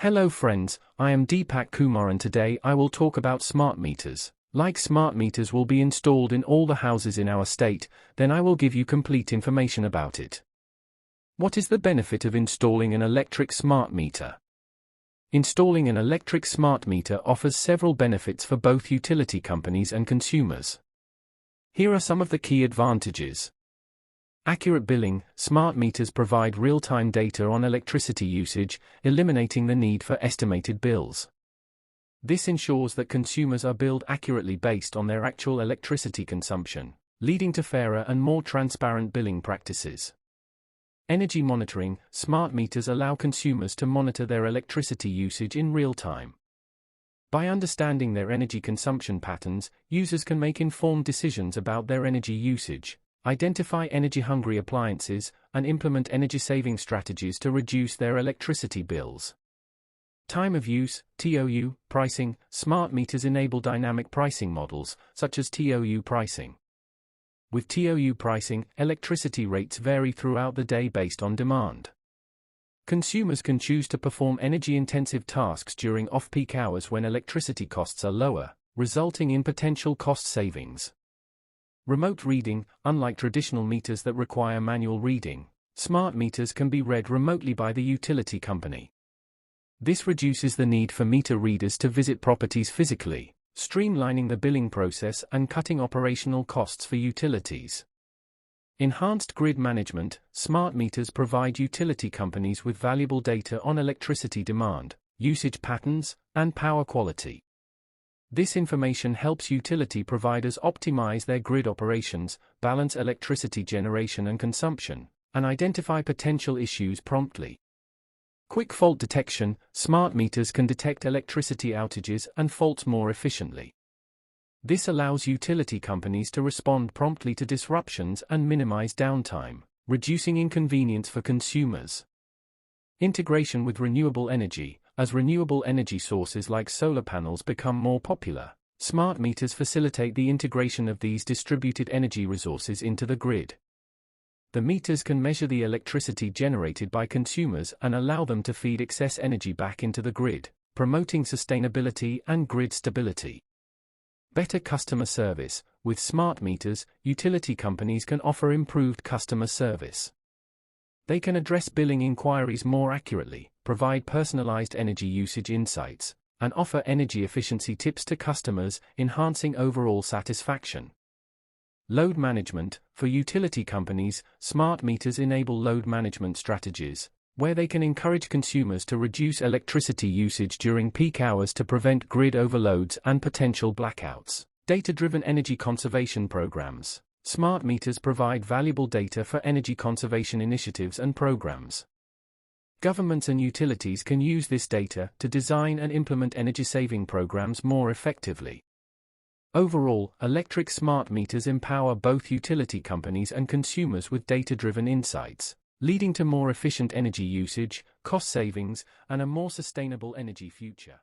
Hello friends, I am Deepak Kumar and today I will talk about smart meters. Like smart meters will be installed in all the houses in our state, then I will give you complete information about it. What is the benefit of installing an electric smart meter? Installing an electric smart meter offers several benefits for both utility companies and consumers. Here are some of the key advantages. Accurate billing. Smart meters provide real-time data on electricity usage, eliminating the need for estimated bills. This ensures that consumers are billed accurately based on their actual electricity consumption, leading to fairer and more transparent billing practices. Energy monitoring. Smart meters allow consumers to monitor their electricity usage in real time. By understanding their energy consumption patterns, users can make informed decisions about their energy usage, identify energy-hungry appliances, and implement energy-saving strategies to reduce their electricity bills. Time of use, TOU, pricing. Smart meters enable dynamic pricing models, such as TOU pricing. With TOU pricing, electricity rates vary throughout the day based on demand. Consumers can choose to perform energy-intensive tasks during off-peak hours when electricity costs are lower, resulting in potential cost savings. Remote reading. Unlike traditional meters that require manual reading, smart meters can be read remotely by the utility company. This reduces the need for meter readers to visit properties physically, streamlining the billing process and cutting operational costs for utilities. Enhanced grid management. Smart meters provide utility companies with valuable data on electricity demand, usage patterns, and power quality. This information helps utility providers optimize their grid operations, balance electricity generation and consumption, and identify potential issues promptly. Quick fault detection. Smart meters can detect electricity outages and faults more efficiently. This allows utility companies to respond promptly to disruptions and minimize downtime, reducing inconvenience for consumers. Integration with renewable energy. As renewable energy sources like solar panels become more popular, smart meters facilitate the integration of these distributed energy resources into the grid. The meters can measure the electricity generated by consumers and allow them to feed excess energy back into the grid, promoting sustainability and grid stability. Better customer service. With smart meters, utility companies can offer improved customer service. They can address billing inquiries more accurately, provide personalized energy usage insights, and offer energy efficiency tips to customers, enhancing overall satisfaction. Load management. For utility companies, smart meters enable load management strategies, where they can encourage consumers to reduce electricity usage during peak hours to prevent grid overloads and potential blackouts. Data-driven energy conservation programs. Smart meters provide valuable data for energy conservation initiatives and programs. Governments and utilities can use this data to design and implement energy-saving programs more effectively. Overall, electric smart meters empower both utility companies and consumers with data-driven insights, leading to more efficient energy usage, cost savings, and a more sustainable energy future.